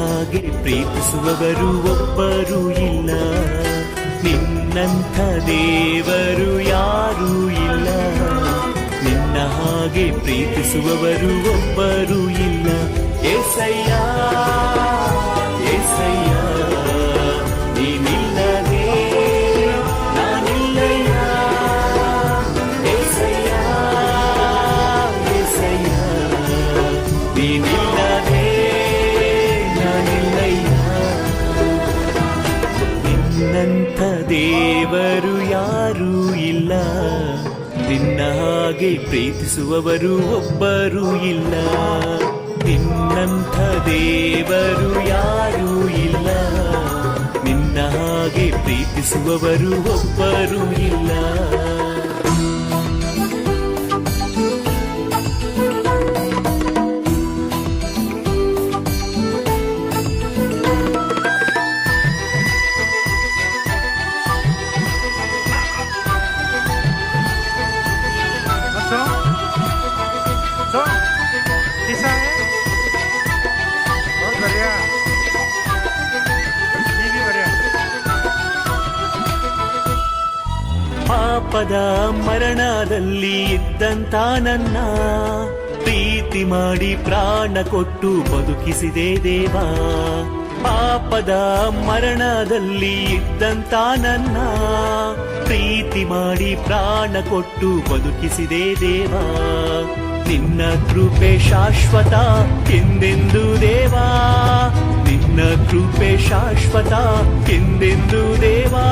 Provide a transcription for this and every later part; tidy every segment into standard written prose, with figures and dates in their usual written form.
ಹಾಗೆ ಪ್ರೀತಿಸುವವರು ಒಬ್ಬರೂ ಇಲ್ಲ, ನಿನ್ನಂಥ ದೇವರು ಯಾರೂ ಇಲ್ಲ. ನಿನ್ನ ಹಾಗೆ ಪ್ರೀತಿಸುವವರು ಒಬ್ಬರೂ ಇಲ್ಲ. ಏಸಯ್ಯ ಏಸಯ್ಯ, ನೀನಿಲ್ಲದೆ ನಾನಿಲ್ಲಯ್ಯ. ಏಸಯ್ಯ ಏಸಯ್ಯ, ನೀನಿಲ್ಲದೆ ನಾನಿಲ್ಲಯ್ಯ. ನಿನ್ನಂಥ ದೇವರು ಯಾರೂ ಇಲ್ಲ, ನಿನ್ನ ಹಾಗೆ ಪ್ರೀತಿಸುವವರು ಒಬ್ಬರೂ ಇಲ್ಲ. ನಿನ್ನಂಥ ದೇವರು ಯಾರೂ ಇಲ್ಲ, ನಿನ್ನ ಹಾಗೆ ಪ್ರೀತಿಸುವವರು ಒಬ್ಬರೂ ಇಲ್ಲ. ಪಾಪದ ಮರಣದಲ್ಲಿ ಇದ್ದಂತ ನನ್ನ ಪ್ರೀತಿ ಮಾಡಿ ಪ್ರಾಣ ಕೊಟ್ಟು ಬದುಕಿಸಿದೆ ದೇವಾ. ಪಾಪದ ಮರಣದಲ್ಲಿ ಇದ್ದಂತ ನನ್ನ ಪ್ರೀತಿ ಮಾಡಿ ಪ್ರಾಣ ಕೊಟ್ಟು ಬದುಕಿಸಿದೆ ದೇವಾ. ನಿನ್ನ ಕೃಪೆ ಶಾಶ್ವತ ಎಂದೆಂದು ದೇವಾ, ನಿನ್ನ ಕೃಪೆ ಶಾಶ್ವತ ಎಂದೆಂದು ದೇವಾ.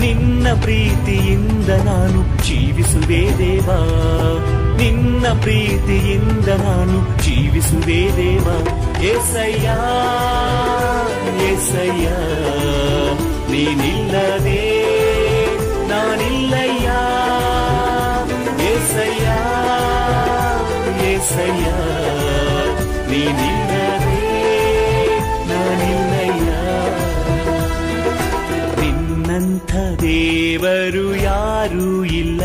ನಿನ್ನ ಪ್ರೀತಿಯಿಂದ ನಾನು ಜೀವಿಸುವೆ ದೇವಾ, ನಿನ್ನ ಪ್ರೀತಿಯಿಂದ ನಾನು ಜೀವಿಸುವೆ ದೇವಾ. ಏಸಯ್ಯ ಏಸಯ್ಯ, ನೀನಿಲ್ಲದೆ ನಾನಿಲ್ಲಯ್ಯ. ಏಸಯ್ಯ ಏಸಯ್ಯ, ನೀನಿಲ್ಲದೆ ನಾನಿಲ್ಲಯ್ಯ. ನಿನ್ನಂಥ ದೇವರು ಯಾರೂ ಇಲ್ಲ,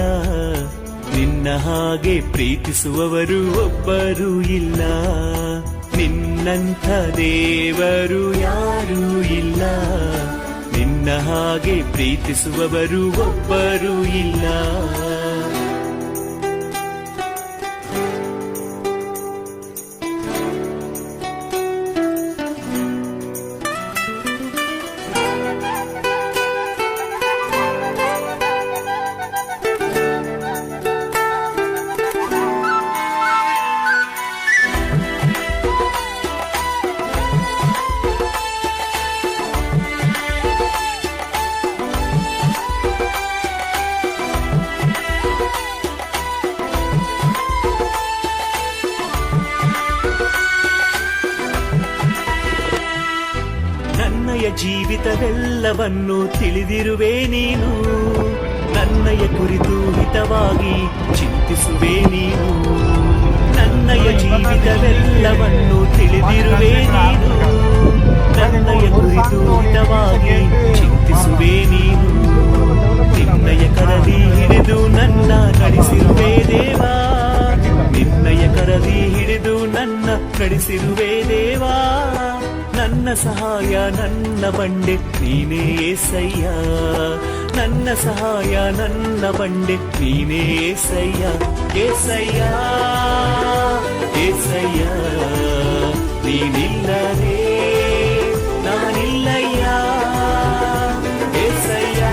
ನಿನ್ನ ಹಾಗೆ ಪ್ರೀತಿಸುವವರು ಒಬ್ಬರೂ ಇಲ್ಲ. ನಿನ್ನಂಥ ದೇವರು ಯಾರೂ ಇಲ್ಲ, ನಿನ್ನ ಹಾಗೆ ಪ್ರೀತಿಸುವವರು ಒಬ್ಬರೂ ಇಲ್ಲ. ನನ್ನಯ ಜೀವಿತವೆಲ್ಲವನ್ನು ತಿಳಿದಿರುವೆ ನೀನು, ನನ್ನಯ ಕುರಿತು ಹಿತವಾಗಿ ಚಿಂತಿಸುವೆ ನೀನು. ನನ್ನಯ ಜೀವಿತವೆಲ್ಲವನ್ನು ತಿಳಿದಿರುವೆ ನೀನು, ನನ್ನಯ ಕುರಿತು ಹಿತವಾಗಿ ಚಿಂತಿಸುವೆ ನೀನು. ನಿನ್ನಯ ಕರದಿ ಹಿಡಿದು ನನ್ನ ನಡೆಸಿರುವೆ ದೇವಾ, ನಿನ್ನಯ ಕರದಿ ಹಿಡಿದು ನನ್ನ ನಡೆಸಿರುವೆ ದೇವಾ. ನನ್ನ ಸಹಾಯ ನನ್ನ ಬಂಡೆ ನೀನೇ ಏಸಯ್ಯ, ನನ್ನ ಸಹಾಯ ನನ್ನ ಬಂಡೆ ನೀನೇ ಏಸಯ್ಯ. ಏಸಯ್ಯ ಏಸಯ್ಯ, ನೀನಿಲ್ಲದೆ ನಾನಿಲ್ಲಯ್ಯ. ಏಸಯ್ಯ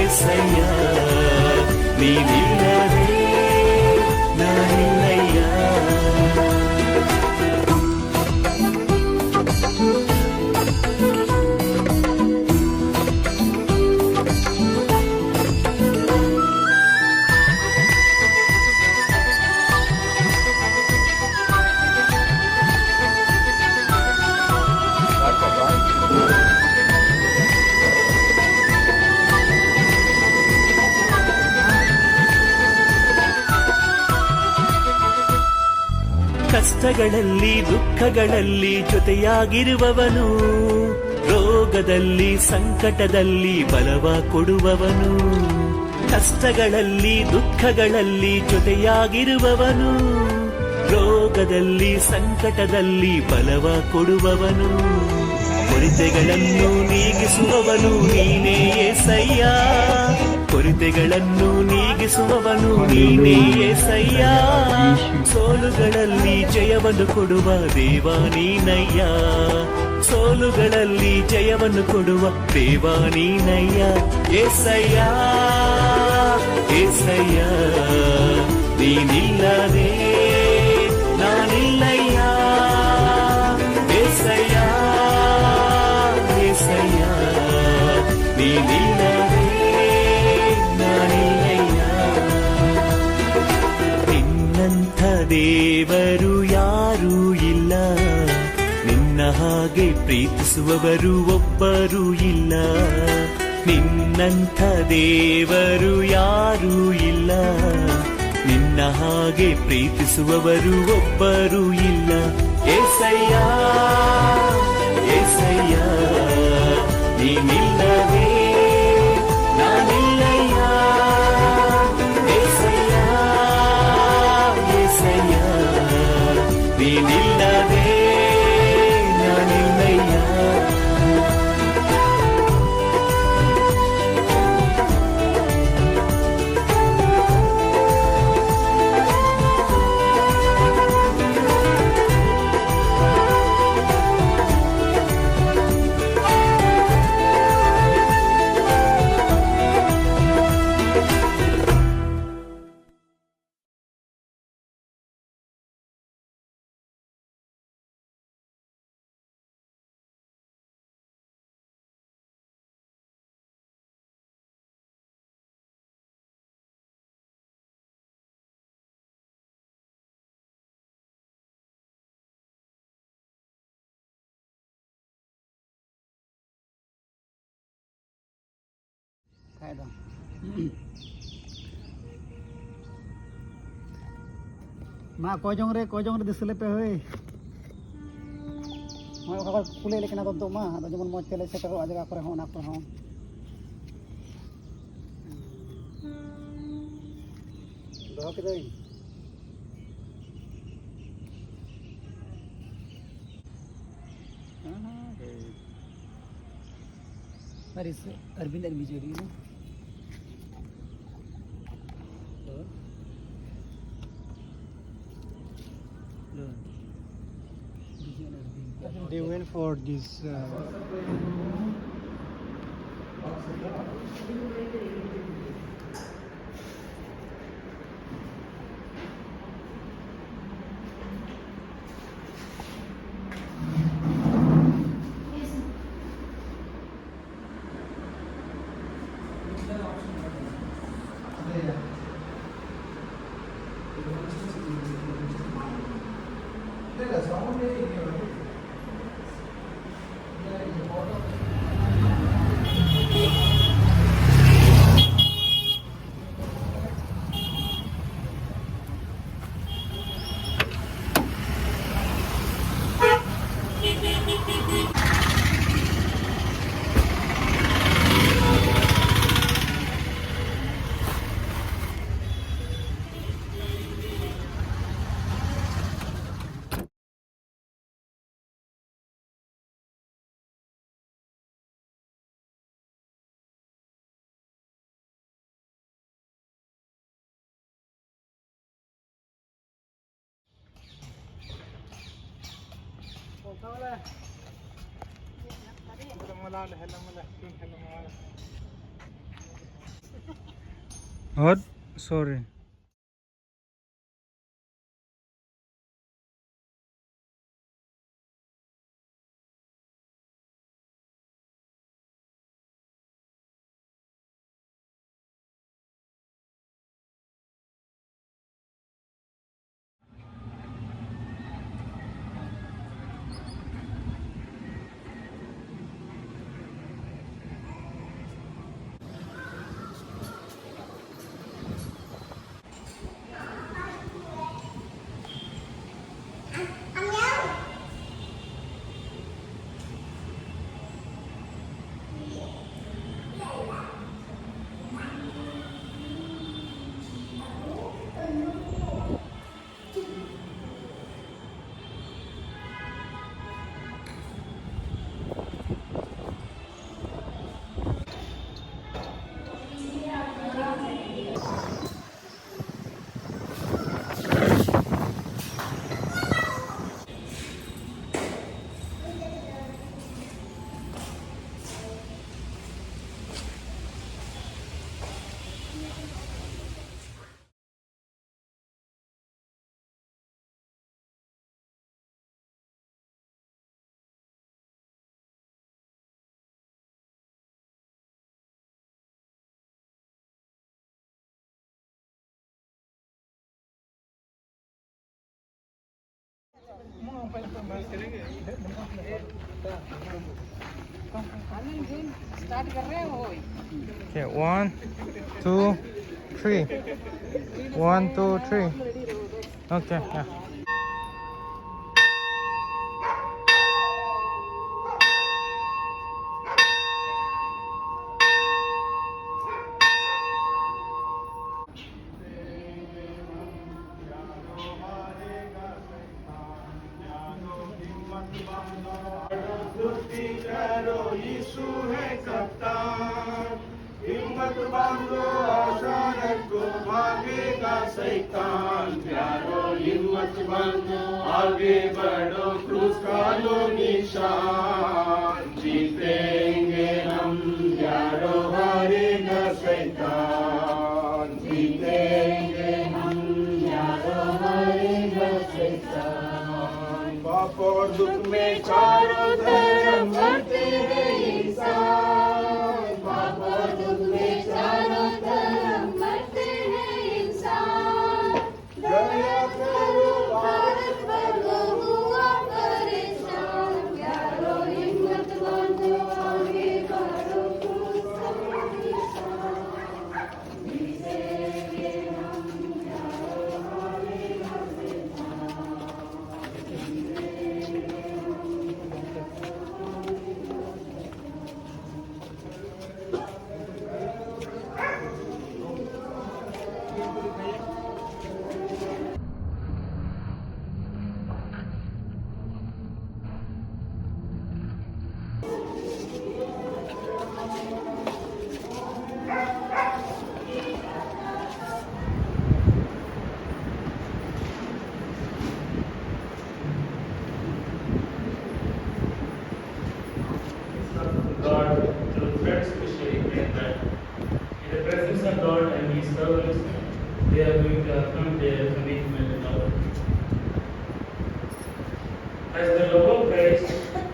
ಏಸಯ್ಯ, ನೀನಿಲ್ಲದೆ ನಾನಿಲ್ಲಯ್ಯ. ಕಷ್ಟಗಳಲ್ಲಿ ದುಃಖಗಳಲ್ಲಿ ಜೊತೆಯಾಗಿರುವವನು, ರೋಗದಲ್ಲಿ ಸಂಕಟದಲ್ಲಿ ಬಲವ ಕೊಡುವವನು. ಕಷ್ಟಗಳಲ್ಲಿ ದುಃಖಗಳಲ್ಲಿ ಜೊತೆಯಾಗಿರುವವನು, ರೋಗದಲ್ಲಿ ಸಂಕಟದಲ್ಲಿ ಬಲವ ಕೊಡುವವನು ಕೊರತೆಗಳನ್ನು ನೀಗಿಸುವವನು ನೀನೇ ಏಸಯ್ಯ ಕೊರತೆಗಳನ್ನು ನೀಗಿಸುವವನು ನೀನೇ ಏಸಯ್ಯ ಸೋಲುಗಳಲ್ಲಿ ಜಯವನ್ನು ಕೊಡುವ ದೇವ ನೀನಯ್ಯ ಸೋಲುಗಳಲ್ಲಿ ಜಯವನ್ನು ಕೊಡುವ ದೇವ ನೀನಯ್ಯ ಏಸಯ್ಯ ಏಸಯ್ಯ ನೀನಿಲ್ಲದೆ ನಾನಿಲ್ಲಯ್ಯ ಏಸಯ್ಯ ಏಸಯ್ಯ ನೀನಿಲ್ಲದೆ ನಾನಿಲ್ಲಯ್ಯ ನಿನ್ನಂಥ ದೇವರು ಯಾರೂ ಇಲ್ಲ ನಿನ್ನ ಹಾಗೆ ಪ್ರೀತಿಸುವವರು ಒಬ್ಬರೂ ಇಲ್ಲ ನಿನ್ನಂಥ ದೇವರು ಯಾರೂ ಇಲ್ಲ ನಿನ್ನ ಹಾಗೆ ಪ್ರೀತಿಸುವವರು ಒಬ್ಬರೂ ಇಲ್ಲ ಏಸಯ್ಯ ಏಸಯ್ಯ ನೀನಿಲ್ಲವೇ ನಾನಿಲ್ಲಯ್ಯ ಏಸಯ್ಯ ಏಸಯ್ಯ ನೀನಿಲ್ಲವೇ ನಾನಿಲ್ಲಯ್ಯ Kayak mak kojong re disele pe hoy mau kakak kule lekin atau tuh mah atau cuma mau cele seteru aja kakak rehon aku rehon doa kita ini Where is Arvind and Vijay? You know? They went for this. What? Sorry. Okay, 1, 2, 3. 1, 2, 3. Okay, yeah. यीशु है कप्तान, हिम्मत बांधो आशा रखो, भागेगा शैतान। प्यारो हिम्मत बांधो, आगे बढ़ो, क्रूस का लो निशान। जीतेंगे हम, प्यारो हारेगा शैतान। जीतेंगे हम, प्यारो हारेगा शैतान। पाप और दुख में चारों तरफ मरते हैं इंसान। पाप और दुख में चारों तरफ मरते हैं इंसान। दया करो भारत वर्ग हुआ परेशान। प्यारो हिम्मत बांधो, आगे बढ़ो, क्रूस का निशान। जीतेंगे हम, प्यारो हारेगा शैतान। God through threats especially that in the presence of God and His servants, they are going to affirm their commitment and love. As the love of Christ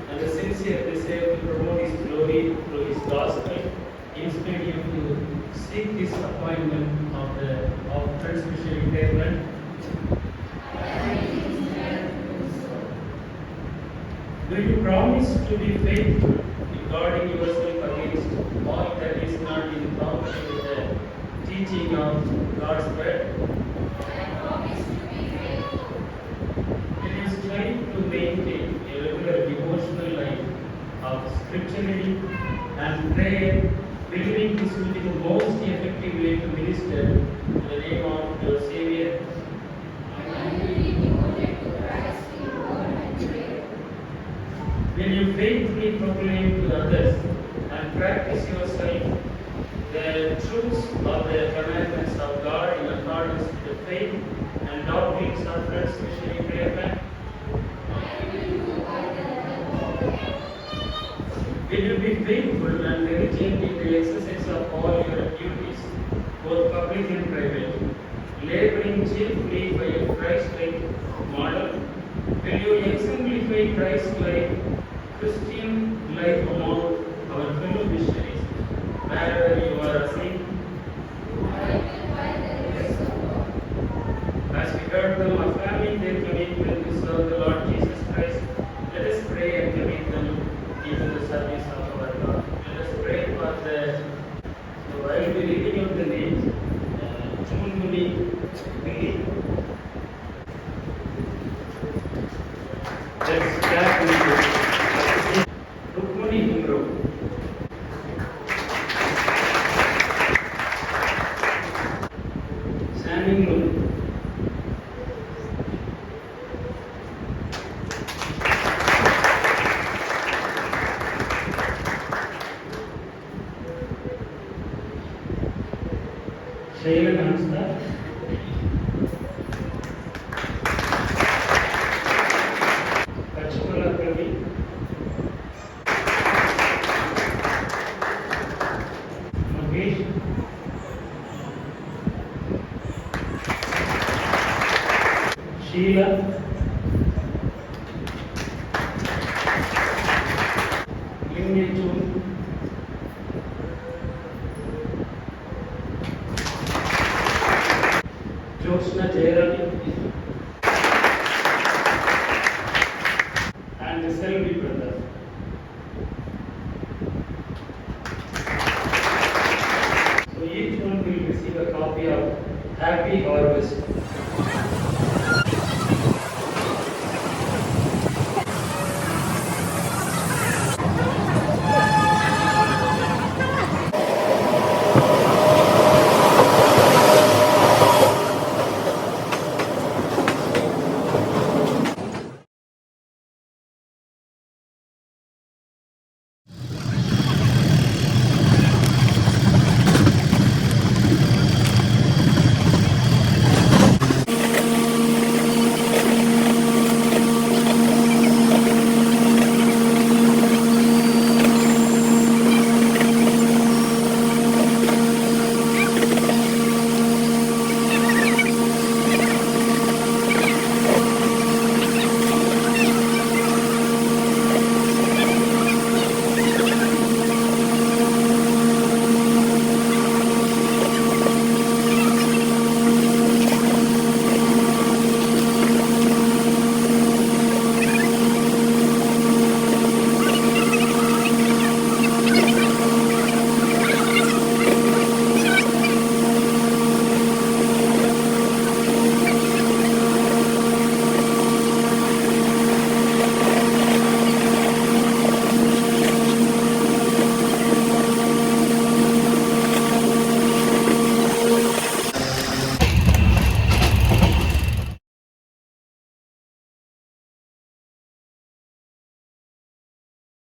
and the sincere desire to promote His glory through His gospel, inspire you to seek this appointment of threats especially payment. Do you promise to be faithful in guarding yourself against all that is not in harmony with the teaching of God's word? Will you strive to maintain a regular devotional life of scripturity and prayer, believing this will be the most effective way to minister in the name of your Savior? Will you faithfully proclaim to others and practice yourself the truths of the commandments of God in accordance with the faith and doctrines of Christ, especially prayer? Will you be faithful and diligent in the exercise of all your duties, both public and private, laboring cheerfully by a Christ-like model? Will you exemplify Christ-like Christian life among our fellow missionaries, wherever you are seen? As we heard them affirming their commitment to serve the Lord Jesus Christ, let us pray and commit them into the service of our God. Let us pray for the, so I will be reading out the names. Chumuni Billy. Let's clap with you. Rukmani Himro. Sammy Moon. Shailen Hamsta. Kachkola Kavi. Mahesh. Sheila. Lindy Chun. Jyotsna Jayaravi. Selvi brother. So each one will receive a copy of Happy Harvest